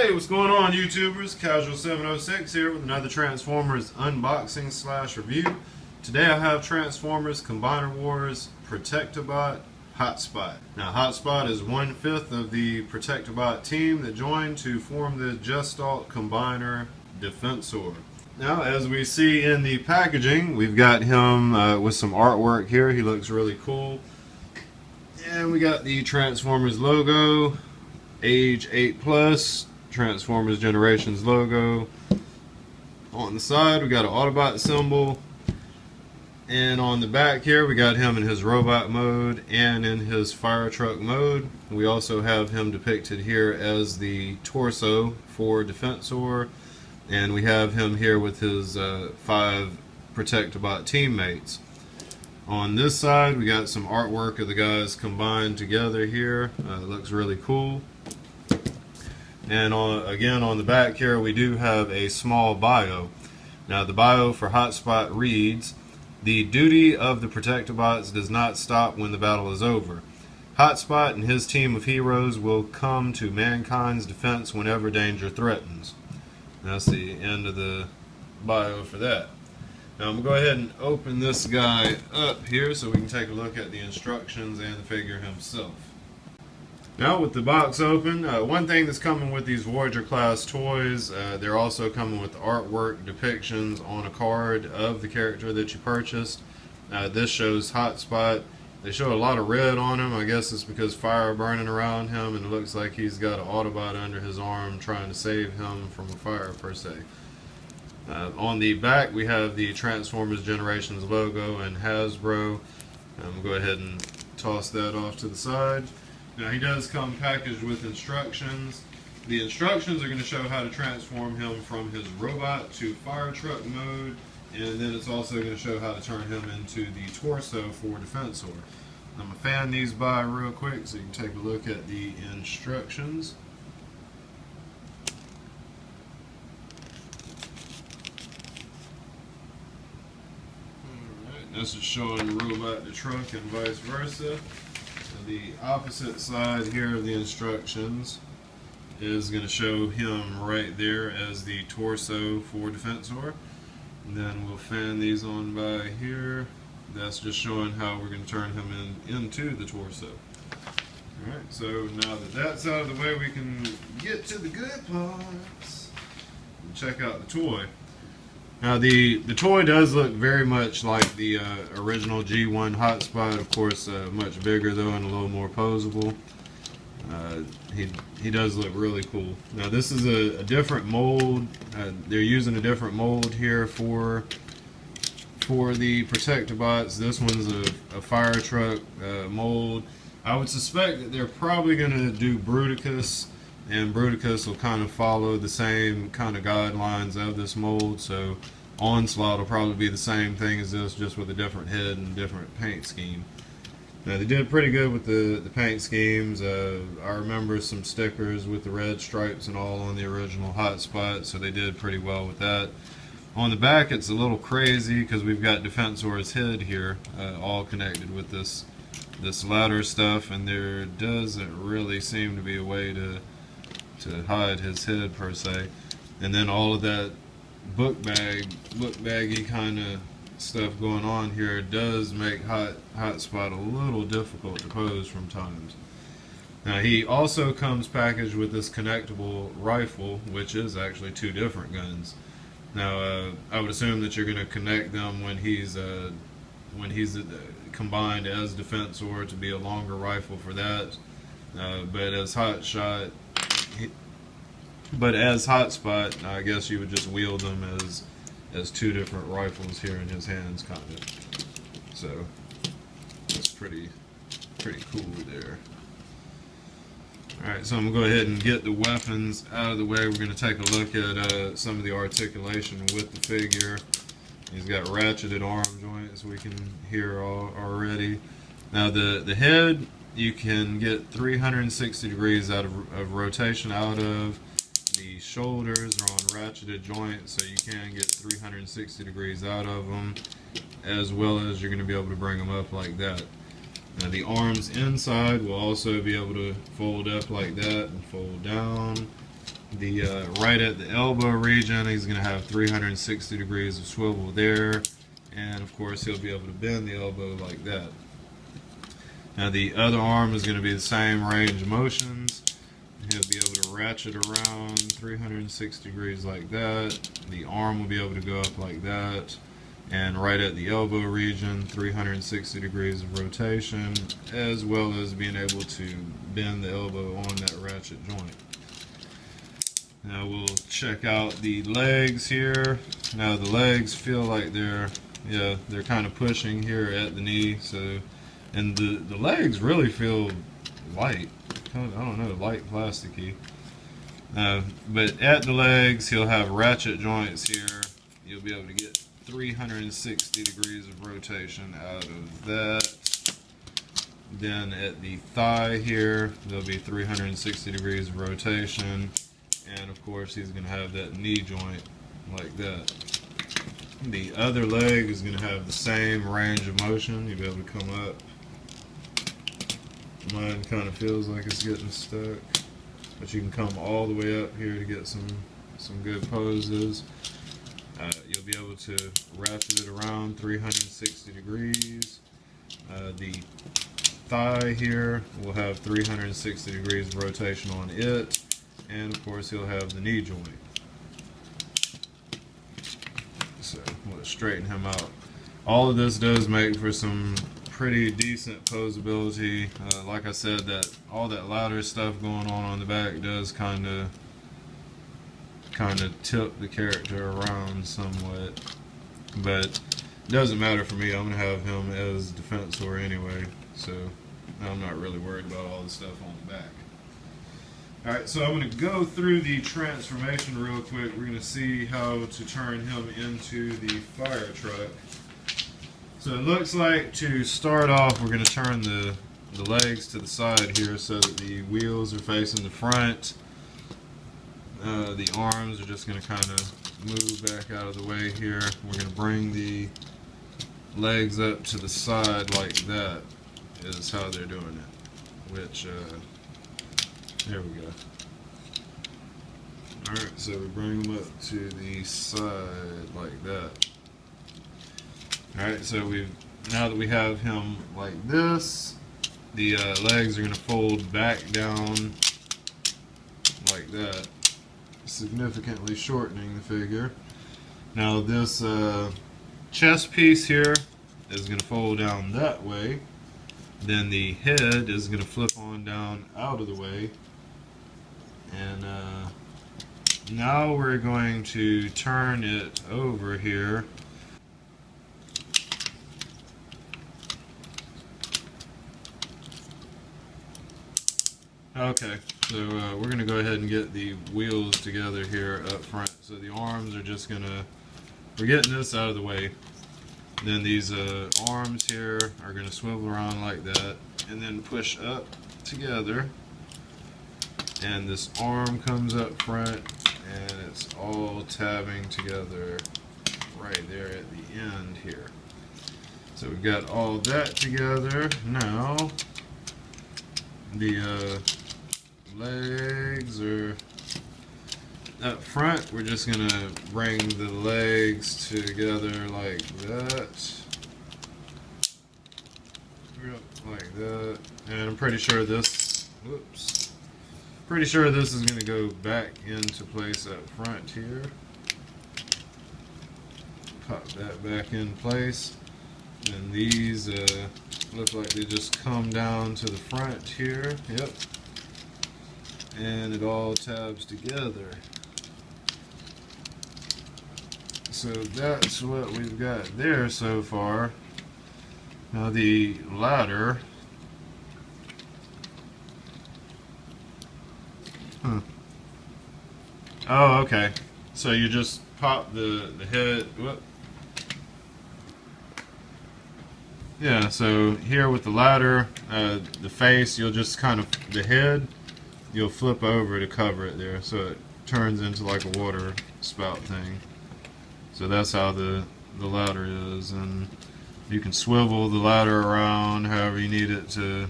Hey, what's going on, YouTubers? Casual706 here with another Transformers unboxing / review. Today I have Transformers Combiner Wars Protectobot Hotspot. Now, Hotspot is 1/5 of the Protectobot team that joined to form the Gestalt Combiner Defensor. Now, as we see in the packaging, we've got him with some artwork here. He looks really cool. And we got the Transformers logo, age 8+, Transformers Generations logo. On the side we got an Autobot symbol, and on the back here we got him in his robot mode and in his fire truck mode. We also have him depicted here as the torso for Defensor, and we have him here with his 5 Protectobot teammates. On this side we got some artwork of the guys combined together here. It looks really cool. And again, on the back here we do have a small bio. Now, the bio for Hotspot reads, "The duty of the Protectobots does not stop when the battle is over. Hotspot and his team of heroes will come to mankind's defense whenever danger threatens." And that's the end of the bio for that. Now I'm going to go ahead and open this guy up here so we can take a look at the instructions and the figure himself. Now, with the box open, one thing that's coming with these Voyager class toys, they're also coming with artwork depictions on a card of the character that you purchased. This shows Hotspot. They show a lot of red on him. I guess it's because fire burning around him, and it looks like he's got an Autobot under his arm trying to save him from a fire per se. On the back we have the Transformers Generations logo and Hasbro. We'll go ahead and toss that off to the side. Now, he does come packaged with instructions. The instructions are going to show how to transform him from his robot to fire truck mode, and then it's also going to show how to turn him into the torso for Defensor. I'm going to fan these by real quick so you can take a look at the instructions. Alright, this is showing the robot to truck and vice versa. The opposite side here of the instructions is going to show him right there as the torso for Defensor. And then we'll fan these on by here. That's just showing how we're going to turn him into the torso. Alright, so now that that's out of the way, we can get to the good parts and check out the toy. Now, the toy does look very much like the original G1 Hotspot, of course, much bigger though and a little more posable. He does look really cool. Now, this is a different mold. They're using a different mold here for the Protectobots. This one's a fire truck mold. I would suspect that they're probably going to do Bruticus, and Bruticus will kind of follow the same kind of guidelines of this mold, so Onslaught will probably be the same thing as this, just with a different head and different paint scheme. Now, they did pretty good with the paint schemes. I remember some stickers with the red stripes and all on the original Hotspot, so they did pretty well with that. On the back it's a little crazy because we've got Defensor's head here, all connected with this ladder stuff, and there doesn't really seem to be a way to hide his head per se. And then all of that book baggy kind of stuff going on here does make Hotspot a little difficult to pose from times. Now, he also comes packaged with this connectable rifle, which is actually 2 different guns. Now, I would assume that you're going to connect them when he's combined as Defensor to be a longer rifle for that. But as Hotspot, I guess you would just wield them as 2 different rifles here in his hands, kind of. So that's pretty cool there. Alright, so I'm going to go ahead and get the weapons out of the way. We're going to take a look at some of the articulation with the figure. He's got ratcheted arm joints, we can hear already. Now, the head, you can get 360 degrees out of rotation out of. The shoulders are on ratcheted joints, so you can get 360 degrees out of them, as well as you're going to be able to bring them up like that. Now, the arms inside will also be able to fold up like that and fold down. The right at the elbow region, he's going to have 360 degrees of swivel there, and of course he'll be able to bend the elbow like that. Now the other arm is going to be the same range of motions. He'll be able to ratchet around 360 degrees like that. The arm will be able to go up like that. And right at the elbow region, 360 degrees of rotation, as well as being able to bend the elbow on that ratchet joint. Now we'll check out the legs here. Now the legs feel like they're kind of pushing here at the knee. So, and the legs really feel light. I don't know, light plasticky. But at the legs, he'll have ratchet joints here. You'll be able to get 360 degrees of rotation out of that. Then at the thigh here, there'll be 360 degrees of rotation. And of course, he's going to have that knee joint like that. The other leg is going to have the same range of motion. You'll be able to come up. Mine kind of feels like it's getting stuck, but you can come all the way up here to get some good poses. You'll be able to ratchet it around 360 degrees. The thigh here will have 360 degrees of rotation on it, and of course he'll have the knee joint. So we'll straighten him out. All of this does make for some pretty decent posability. Like I said, that all that louder stuff going on the back does kind of tip the character around somewhat, but it doesn't matter for me. I'm gonna have him as defensor anyway, so I'm not really worried about all the stuff on the back. Alright, so I'm going to go through the transformation real quick. We're going to see how to turn him into the fire truck. So it looks like to start off, we're going to turn the legs to the side here so that the wheels are facing the front. The arms are just going to kind of move back out of the way here. We're going to bring the legs up to the side like that is how they're doing it, which there we go. Alright, so we bring them up to the side like that. Alright, so now that we have him like this, the legs are going to fold back down like that, significantly shortening the figure. Now this chest piece here is going to fold down that way. Then the head is going to flip on down out of the way. And now we're going to turn it over here. Okay, so we're going to go ahead and get the wheels together here up front. So the arms are just going to, we're getting this out of the way. Then these arms here are going to swivel around like that and then push up together. And this arm comes up front and it's all tabbing together right there at the end here. So we've got all that together. Now the legs are up front. We're just going to bring the legs together like that. Like that. And I'm pretty sure this, whoops. Pretty sure this is going to go back into place up front here. Pop that back in place. And these look like they just come down to the front here. Yep. And it all tabs together. So that's what we've got there so far. Now the ladder. Oh, okay. So you just pop the head. Whoop. Yeah, so here with the ladder, the face, you'll just kind of, the head, you'll flip over to cover it there. So it turns into like a water spout thing. So that's how the ladder is. And you can swivel the ladder around however you need it to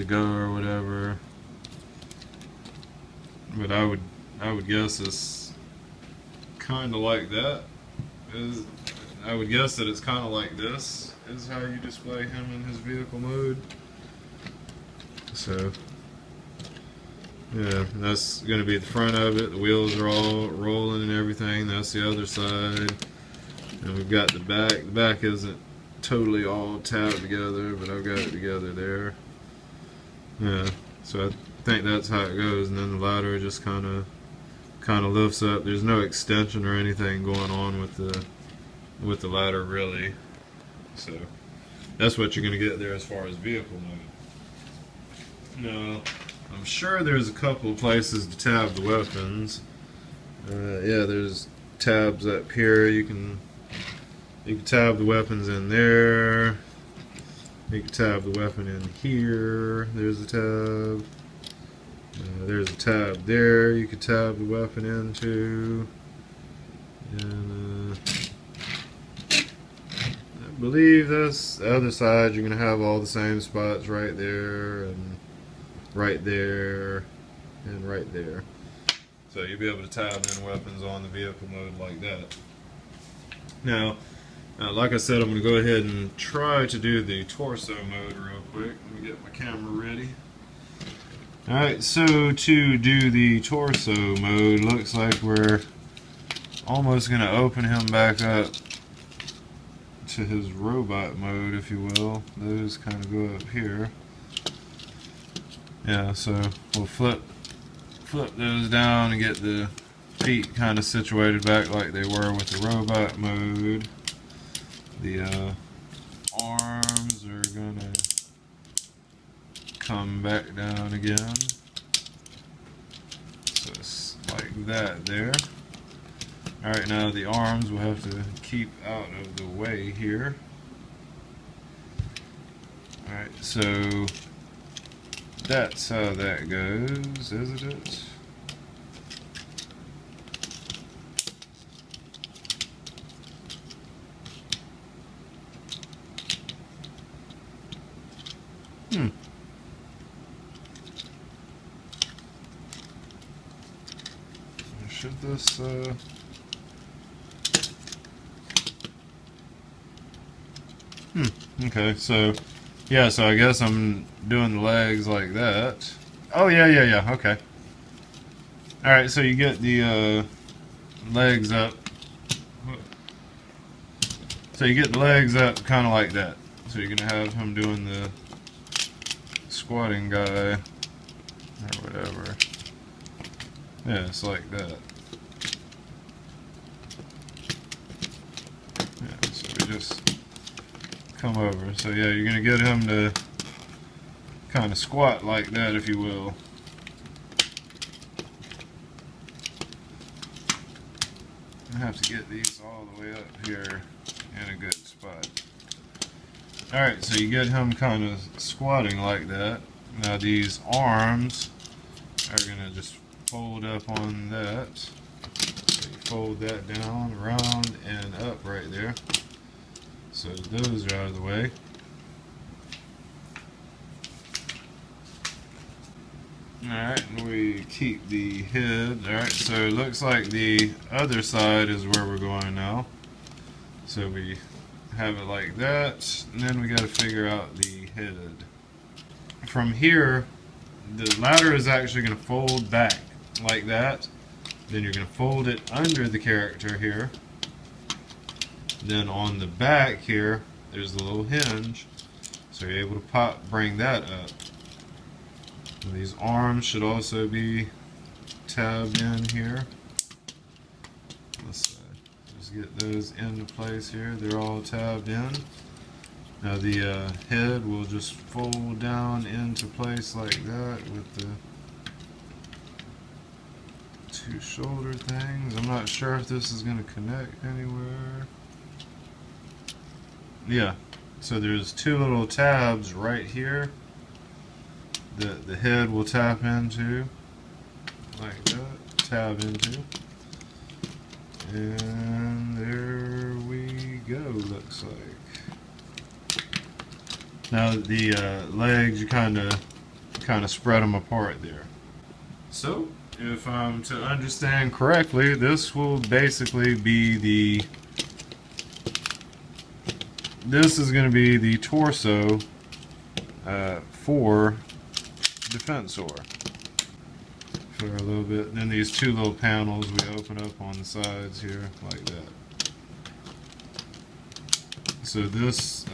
go or whatever. but I would guess it's kind of like that. I would guess that it's kind of like this is how you display him in his vehicle mode. So yeah, that's going to be the front of it. The wheels are all rolling and everything. That's the other side. And we've got the back. The back isn't totally all tabbed together, but I've got it together there. Yeah, so I think that's how it goes. And then the ladder just kind of lifts up. There's no extension or anything going on with the ladder really. So that's what you're going to get there as far as vehicle mode. Now, I'm sure there's a couple of places to tab the weapons. Yeah, there's tabs up here. You can tab the weapons in there. You can tab the weapon in here. There's a tab. There's a tab there. You can tab the weapon into. And I believe that's the other side. You're gonna have all the same spots right there and right there and right there. So you'll be able to tab in weapons on the vehicle mode like that. Now, like I said, I'm going to go ahead and try to do the torso mode real quick. Let me get my camera ready. Alright, so to do the torso mode, looks like we're almost going to open him back up to his robot mode, if you will. Those kind of go up here. Yeah, so we'll flip those down and get the feet kind of situated back like they were with the robot mode. The arms are gonna come back down again. So it's like that there. Alright, now the arms will have to keep out of the way here. Alright, so that's how that goes, isn't it? Should this, okay, so, yeah, so I guess I'm doing the legs like that. Oh, yeah, okay. Alright, so you get the, legs up. So you get the legs up kind of like that. So you're going to have him doing the squatting guy, or whatever. Yeah, it's like that. Yeah, so we just come over. So yeah, you're going to get him to kind of squat like that, if you will. I have to get these all the way up here in a good spot. Alright, so you get him kind of squatting like that. Now these arms are going to just fold up on that. So you fold that down, around, and up right there. So those are out of the way. Alright, and we keep the head. Alright, so it looks like the other side is where we're going now. So we have it like that, and then we got to figure out the head. From here, the ladder is actually going to fold back like that. Then you're going to fold it under the character here. Then on the back here, there's the little hinge, so you're able to bring that up. And these arms should also be tabbed in here. Let's just get those into place here. They're all tabbed in. Now the head will just fold down into place like that with the two shoulder things. I'm not sure if this is going to connect anywhere. Yeah, so there's two little tabs right here that the head will tap into, like that, tab into, and there we go, looks like. Now the legs, you kind of spread them apart there. So if I'm to understand correctly, this will basically be this is going to be the torso for Defensor. For a little bit. And then these two little panels we open up on the sides here like that. So this,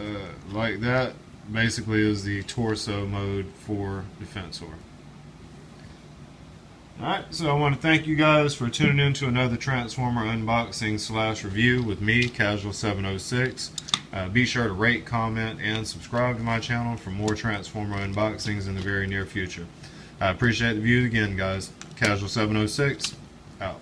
like that, basically is the torso mode for Defensor. Alright, so I want to thank you guys for tuning in to another Transformer unboxing slash review with me, Casual706. Be sure to rate, comment, and subscribe to my channel for more Transformer unboxings in the very near future. I appreciate the views again, guys. Casual706, out.